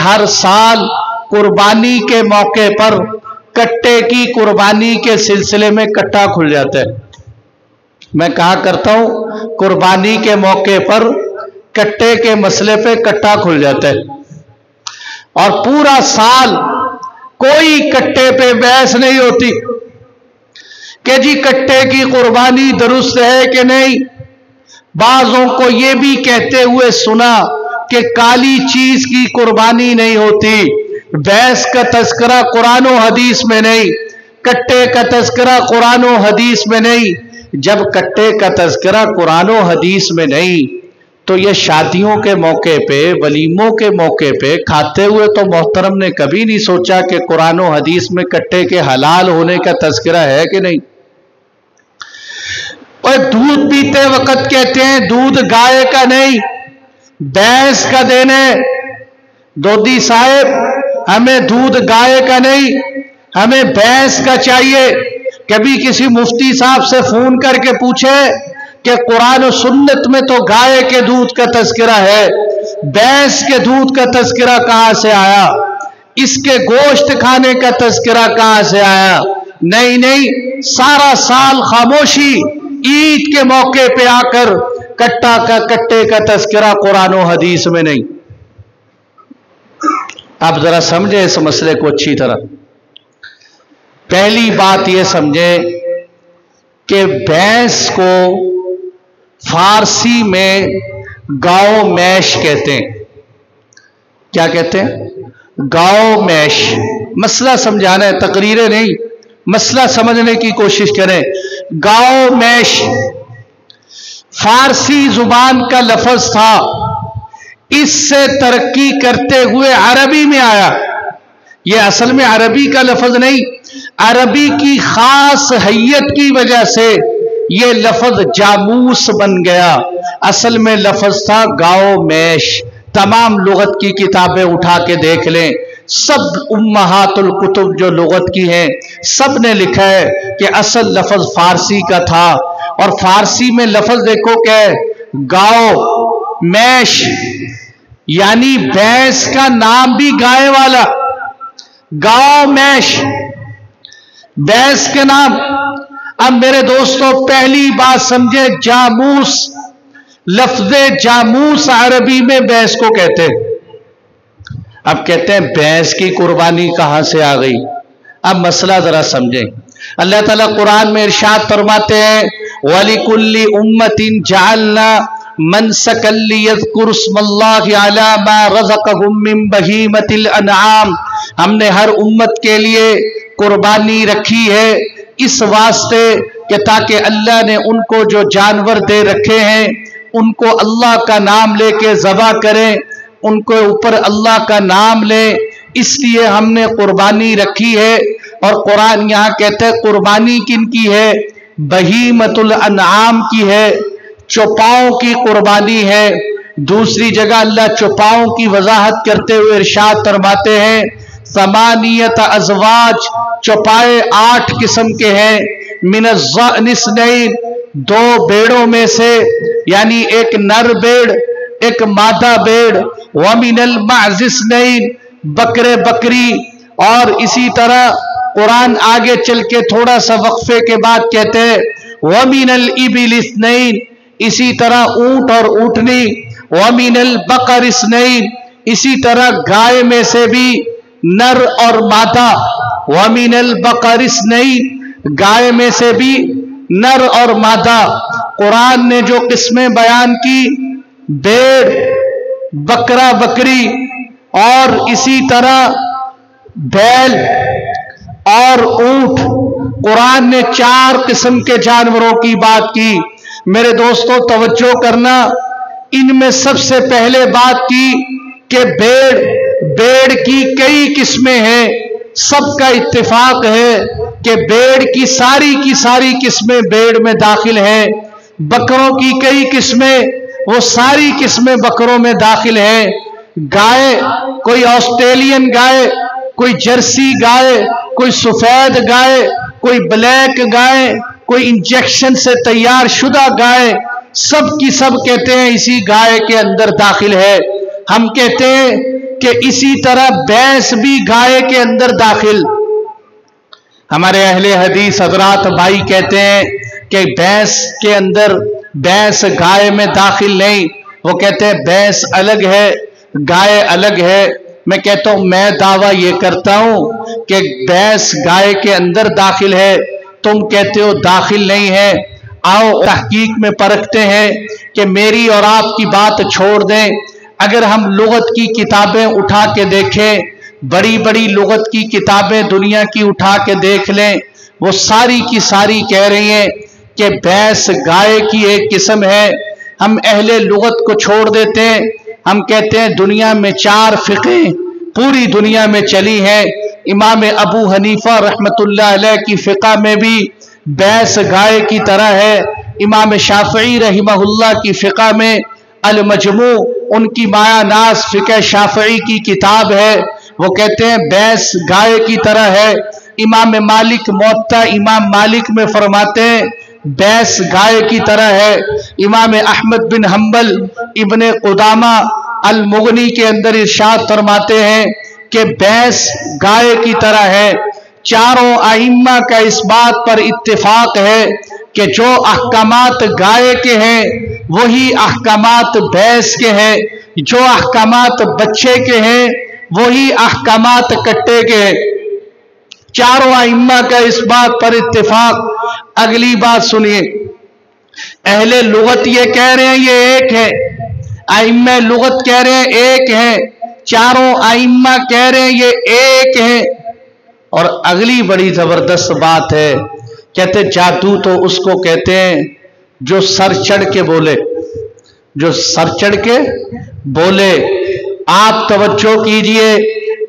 हर साल कुर्बानी के मौके पर कट्टे की कुर्बानी के सिलसिले में कट्टा खुल जाता है। मैं कहा करता हूं कुर्बानी के मौके पर कट्टे के मसले पे कट्टा खुल जाता है और पूरा साल कोई कट्टे पे बहस नहीं होती कि जी कट्टे की कुर्बानी दुरुस्त है कि नहीं। बाज़ों को ये भी कहते हुए सुना कि काली चीज की कुर्बानी नहीं होती। भैंस का तस्करा कुरान और हदीस में नहीं, कट्टे का तस्करा कुरान और हदीस में नहीं। जब कट्टे का तस्करा कुरान और हदीस में नहीं तो ये शादियों के मौके पे, वलीमों के मौके पे खाते हुए तो मोहतरम ने कभी नहीं सोचा कि कुरान और हदीस में कट्टे के हलाल होने का तस्करा है कि नहीं। और दूध पीते वक्त कहते हैं दूध गाय का नहीं भैंस का देने। दोदी साहब हमें दूध गाय का नहीं, हमें भैंस का चाहिए। कभी किसी मुफ्ती साहब से फोन करके पूछे कि कुरान और सुन्नत में तो गाय के दूध का तस्करा है, भैंस के दूध का तस्करा कहां से आया, इसके गोश्त खाने का तस्करा कहां से आया। नहीं नहीं, सारा साल खामोशी, ईद के मौके पे आकर कट्टे का तस्करा कुरान और हदीस में नहीं। आप जरा समझे इस मसले को अच्छी तरह। पहली बात यह समझे कि भैंस को फारसी में गाओ मैश कहते हैं। क्या कहते हैं? गाओ मैश। मसला समझाना है, तकरीरें नहीं, मसला समझने की कोशिश करें। गाओ मैश फारसी जुबान का लफ्ज था, इससे तरक्की करते हुए अरबी में आया। यह असल में अरबी का लफ्ज नहीं, अरबी की खास हैयत की वजह से यह लफ्ज जामूस बन गया। असल में लफ्ज था गाओ मैश। तमाम लुगत की किताबें उठा के देख लें, सब उम्महातुल कुतुब जो लुगत की हैं सब ने लिखा है कि असल लफ्ज फारसी का था। और फारसी में लफ्ज देखो क्या है, गाओ मैश, यानी भैंस का नाम भी गाय वाला। गाओ मैश भैंस के नाम। अब मेरे दोस्तों पहली बात समझे, जामूस, लफ्ज़े जामूस अरबी में भैंस को कहते हैं। अब कहते हैं भैंस की कुर्बानी कहां से आ गई। अब मसला जरा समझें। अल्लाह ताला कुरान में इरशाद फरमाते हैं, वलिकुल्ली उम्मतिन जअलना मनसकल लियज़कुरु स्मल्लाहि अला मा रज़क़हुम मिन बहीमतिल अनआम। हमने हर उम्मत के लिए कुर्बानी रखी है इस वास्ते कि ताकि अल्लाह ने उनको जो जानवर दे रखे हैं उनको अल्लाह का नाम लेके ज़बा करें, उनके ऊपर अल्लाह का नाम लें, इसलिए हमने कुर्बानी रखी है। और कुरान यहाँ कहते हैं कुर्बानी किन की है? बहीमतुल अनआम की है, चौपाओं की कुर्बानी है। दूसरी जगह अल्लाह चौपाओं की वजाहत करते हुए इरशाद फरमाते हैं, समानियत अज़वाज, चौपाए 8 किस्म के हैं। मिनज़्ज़निस्नैन, 2 भेड़ों में से, यानी एक नर भेड़ एक मादा भेड़। वमिनल माज़िस्नैन, बकरे बकरी। और इसी तरह कुरान आगे चल के थोड़ा सा वक्फे के बाद कहते हैं वमिनल इबिलिस्नैन, इसी तरह ऊंट और ऊंटनी। वमिनल बकरिस्नैन, इसी तरह गाय में से भी नर और मादा। वमिनल बकरिस्नैन, गाय में से भी नर और मादा। कुरान ने जो किस्में बयान की, भेड़, बकरा बकरी और इसी तरह बैल और ऊंट, कुरान ने 4 किस्म के जानवरों की बात की। मेरे दोस्तों तवज्जो करना, इनमें सबसे पहले बात की कि भेड़ की कई किस्में हैं। सबका इत्तेफाक है कि भेड़ की सारी किस्में भेड़ में दाखिल हैं। बकरों की कई किस्में, वो सारी किस्में बकरों में दाखिल हैं। गाय, कोई ऑस्ट्रेलियन गाय, कोई जर्सी गाय, कोई सफेद गाय, कोई ब्लैक गाय, कोई इंजेक्शन से तैयार शुदा गाय, सब की सब कहते हैं इसी गाय के अंदर दाखिल है। हम कहते हैं کہ اسی طرح भैंस भी गाय के अंदर दाखिल। हमारे अहले हदीस हजरात भाई कहते हैं कि भैंस के अंदर भैंस गाय में दाखिल नहीं, वो कहते हैं भैंस अलग है गाय अलग है। मैं कहता हूं मैं दावा ये करता हूं कि भैंस गाय के अंदर दाखिल है, तुम कहते हो दाखिल नहीं है। आओ तहकीक में परखते हैं कि मेरी और आपकी बात छोड़ दें। अगर हम लुगत की किताबें उठा के देखें, बड़ी बड़ी लुगत की किताबें दुनिया की उठा के देख लें, वो सारी की सारी कह रही हैं कि भैंस गाय की एक किस्म है। हम अहले लुगत को छोड़ देते हैं, हम कहते हैं दुनिया में 4 फिक़े पूरी दुनिया में चली हैं। इमाम अबू हनीफा रहमतुल्लाह अलैह की फ़िक़ा में भी भैंस गाय की तरह है। इमाम शाफ़ई रहिमहुल्लाह की फ़िक़ा में अल मजमू, उनकी माया नास फ़िक़ह शाफ़ई की किताब है, वो कहते हैं भैंस गाय की तरह है। इमाम मालिक मुअत्ता इमाम मालिक में फरमाते हैं भैंस गाय की तरह है। इमाम अहमद बिन हम्बल इब्ने कुदामा अल मुगनी के अंदर इरशाद फरमाते हैं कि भैंस गाय की तरह है। चारों आइम्मा का इस बात पर इत्तेफाक है कि जो अहकामात गाय के हैं वही अहकामात भैंस के हैं, जो अहकामात बच्चे के हैं वही अहकामात कट्टे के हैं। चारों आइम्मा का इस बात पर इत्तेफाक। अगली बात सुनिए, अहले लुगत ये कह रहे हैं ये एक है, आइम्मा लुगत कह रहे हैं एक है, चारों आइम्मा कह रहे हैं ये एक है। और अगली बड़ी जबरदस्त बात है, कहते जादू तो उसको कहते हैं जो सर चढ़ के बोले, जो सर चढ़ के बोले। आप तवज्जो कीजिए,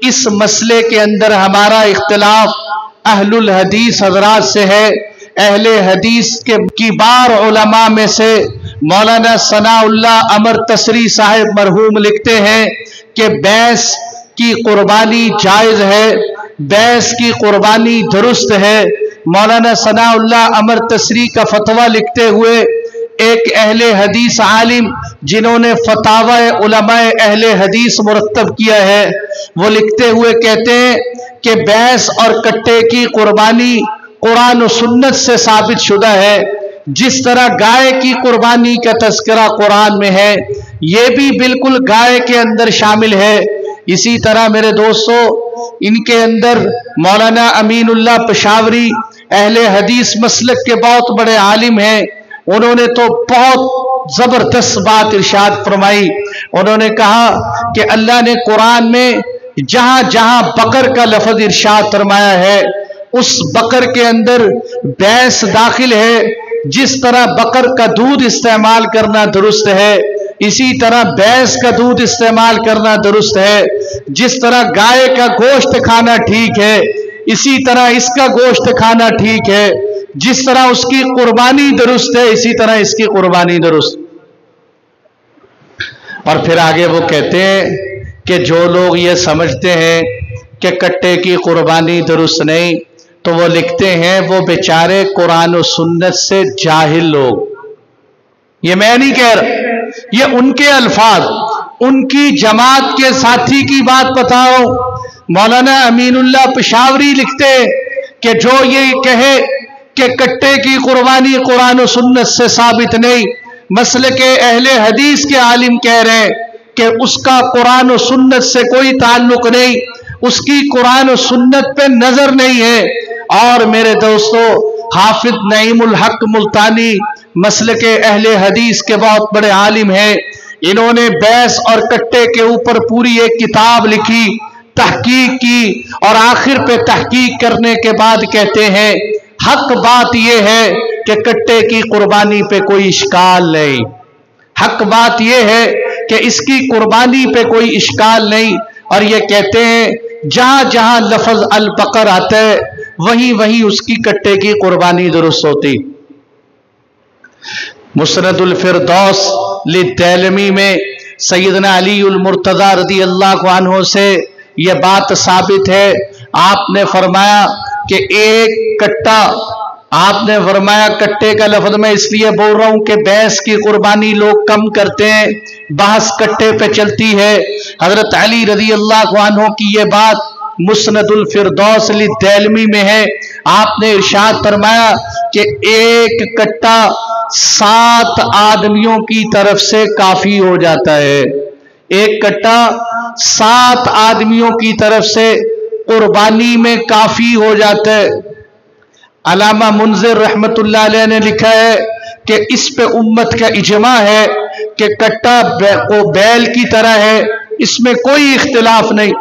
इस मसले के अंदर हमारा इख्तिलाफ अहलुल हदीस हजरात से है। अहले हदीस के किबार उलमा में से मौलाना सनाउल्लाह अमर तसरी साहिब मरहूम लिखते हैं कि भैंस की कुर्बानी जायज़ है, भैंस की कुर्बानी दुरुस्त है। मौलाना सनाउल्लाह अमर तसरी का फतवा लिखते हुए एक अहले हदीस आलिम जिन्होंने फतावा उलमाए अहले हदीस मुरत्तब किया है, वो लिखते हुए कहते हैं कि भैंस और कट्टे की कुर्बानी कुरान और सुन्नत से साबित शुदा है। जिस तरह गाय की कुर्बानी का तज़किरा कुरान में है, ये भी बिल्कुल गाय के अंदर शामिल है। इसी तरह मेरे दोस्तों, इनके अंदर मौलाना अमीनुल्लाह पेशावरी अहले हदीस मसलक के बहुत बड़े आलिम हैं। उन्होंने तो बहुत जबरदस्त बात इरशाद फरमाई। उन्होंने कहा कि अल्लाह ने कुरान में जहां जहां बकर का लफ्ज इरशाद फरमाया है, उस बकर के अंदर भैंस दाखिल है। जिस तरह बकर का दूध इस्तेमाल करना दुरुस्त है, इसी तरह भैंस का दूध इस्तेमाल करना दुरुस्त है। जिस तरह गाय का गोश्त खाना ठीक है, इसी तरह इसका गोश्त खाना ठीक है। जिस तरह उसकी कुर्बानी दुरुस्त है, इसी तरह इसकी कुर्बानी दुरुस्त। और फिर आगे वो कहते हैं कि जो लोग ये समझते हैं कि कट्टे की कुर्बानी दुरुस्त नहीं, तो वो लिखते हैं वो बेचारे कुरान और सुन्नत से जाहिल लोग। ये मैं नहीं कह रहा, ये उनके अल्फाज, उनकी जमात के साथी की बात बताओ। मौलाना अमीनुल्लाह पेशावरी लिखते कि जो ये कहे कि कट्टे की कुर्बानी कुरान और सुन्नत से साबित नहीं, मसले के अहले हदीस के आलिम कह रहे हैं कि उसका कुरान और सुन्नत से कोई ताल्लुक नहीं, उसकी कुरान और सुन्नत पे नजर नहीं है। और मेरे दोस्तों, हाफिज नईमुल हक मुल्तानी मसले के अहले हदीस के बहुत बड़े आलिम हैं। इन्होंने भैंस और कट्टे के ऊपर पूरी एक किताब लिखी, तहकीक की, और आखिर पे तहकीक करने के बाद कहते हैं हक बात यह है कि कट्टे की कुर्बानी पे कोई इश्काल नहीं। हक बात यह है कि इसकी कुर्बानी पे कोई इश्काल नहीं। और ये कहते हैं जहां जहां लफ्ज अल बकर आता है, वहीं वहीं उसकी कट्टे की कुर्बानी दुरुस्त होती। मुस्नदुल फिरदौस लिदैलमी में सैयदना अली उल मुर्तज़ा रज़ी अल्लाहु अन्हु से यह बात साबित है। आपने फरमाया कि एक कट्टा आपने फरमाया कट्टे का लफ्ज मैं इसलिए बोल रहा हूं कि भैंस की कुर्बानी लोग कम करते हैं, बहस कट्टे पे चलती है। हजरत अली रजी अल्लाह अन्हु की ये बात मुस्नदुल फिरदौस दैलमी में है। आपने इरशाद फरमाया कि एक कट्टा 7 आदमियों की तरफ से काफी हो जाता है। एक कट्टा 7 आदमियों की तरफ से कुर्बानी में काफी हो जाता है। अलामा मुंजिर रहमतुल्लाह अलैह ने लिखा है कि इस पे उम्मत का इजमा है कि कट्टा बैल की तरह है, इसमें कोई इख्तिलाफ नहीं।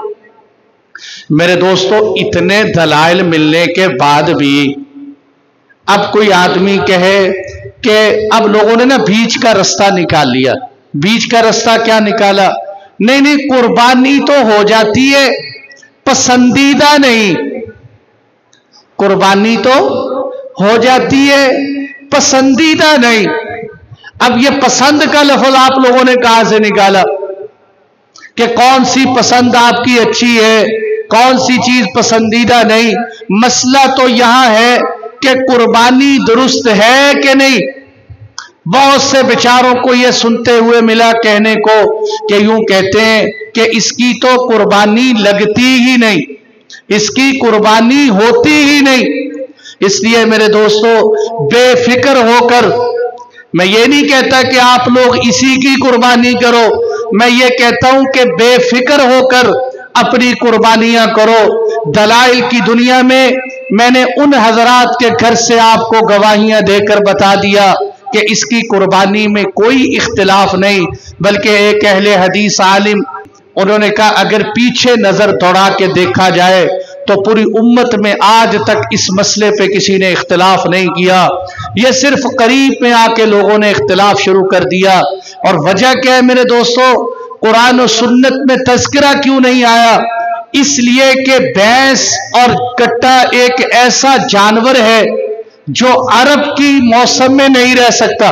मेरे दोस्तों, इतने दलाइल मिलने के बाद भी अब कोई आदमी कहे कि अब लोगों ने ना बीच का रास्ता निकाल लिया। बीच का रास्ता क्या निकाला? नहीं नहीं, कुर्बानी तो हो जाती है, पसंदीदा नहीं। कुर्बानी तो हो जाती है, पसंदीदा नहीं। अब ये पसंद का लफ्ज आप लोगों ने कहां से निकाला कि कौन सी पसंद आपकी अच्छी है, कौन सी चीज पसंदीदा नहीं? मसला तो यहां है कि कुर्बानी दुरुस्त है कि नहीं। बहुत से बेचारों को यह सुनते हुए मिला कहने को कि यूं कहते हैं कि इसकी तो कुर्बानी लगती ही नहीं, इसकी कुर्बानी होती ही नहीं। इसलिए मेरे दोस्तों, बेफिक्र होकर, मैं ये नहीं कहता कि आप लोग इसी की कुर्बानी करो, मैं ये कहता हूं कि बेफिक्र होकर अपनी कुर्बानियां करो। दलाइल की दुनिया में मैंने उन हजरात के घर से आपको गवाहियां देकर बता दिया कि इसकी कुर्बानी में कोई इख्तिलाफ नहीं, बल्कि एक अहले हदीस आलिम उन्होंने कहा अगर पीछे नजर दौड़ा के देखा जाए तो पूरी उम्मत में आज तक इस मसले पे किसी ने इख्तिलाफ नहीं किया। यह सिर्फ करीब में आके लोगों ने इख्तिलाफ शुरू कर दिया। और वजह क्या है मेरे दोस्तों? कुरान और सुन्नत में तज़किरा क्यों नहीं आया? इसलिए कि भैंस और कट्टा एक ऐसा जानवर है जो अरब की मौसम में नहीं रह सकता।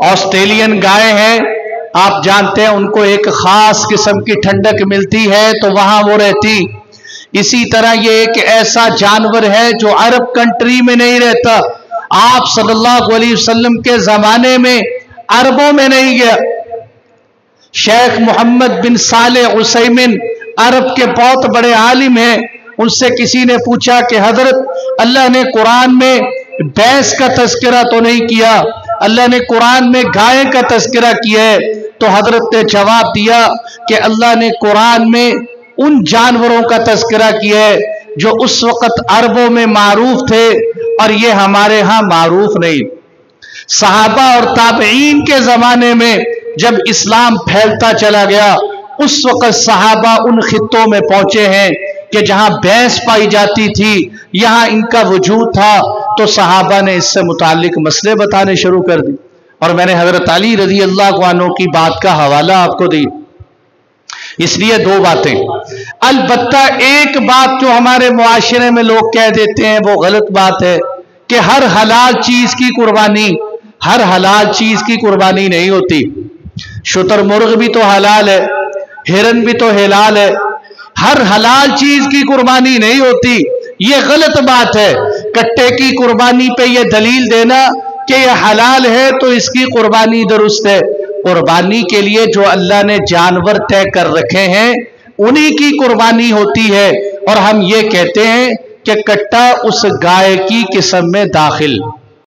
ऑस्ट्रेलियन गाय है, आप जानते हैं उनको एक खास किस्म की ठंडक मिलती है तो वहां वो रहती। इसी तरह ये एक ऐसा जानवर है जो अरब कंट्री में नहीं रहता। आप सल्लल्लाहु अलैहि वसल्लम के जमाने में अरबों में नहीं गया। शेख मोहम्मद बिन सालेह उसैमिन अरब के बहुत बड़े आलिम हैं। उनसे किसी ने पूछा कि हजरत अल्लाह ने कुरान में भैंस का तज़किरा तो नहीं किया, अल्लाह ने कुरान में गाय का तज़किरा किया है। तो हजरत ने जवाब दिया कि अल्लाह ने कुरान में उन जानवरों का तज़किरा किया है जो उस वक़्त अरबों में मारूफ थे और ये हमारे यहाँ मारूफ नहीं। सहाबा और ताबईन के ज़माने में जब इस्लाम फैलता चला गया, उस वक़्त सहाबा उन खित्तों में पहुंचे हैं कि जहां भैंस पाई जाती थी, यहां इनका वजूद था। तो सहाबा ने इससे मुतालिक मसले बताने शुरू कर दी। और मैंने हजरत अली रज़ी अल्लाह अन्हु की बात का हवाला आपको दी। इसलिए दो बातें, अलबत्ता एक बात जो हमारे मुआशरे में लोग कह देते हैं वो गलत बात है कि हर हलाल चीज की कुर्बानी, हर हलाल चीज की कुर्बानी नहीं होती। शुतुरमुर्ग भी तो हलाल है, हिरन भी तो हलाल है, हर हलाल चीज की कुर्बानी नहीं होती। ये गलत बात है। कट्टे की कुर्बानी पे ये दलील देना कि ये हलाल है तो इसकी कुर्बानी दुरुस्त है। कुर्बानी के लिए जो अल्लाह ने जानवर तय कर रखे हैं उन्हीं की कुर्बानी होती है। और हम ये कहते हैं कि कट्टा उस गाय की किस्म में दाखिल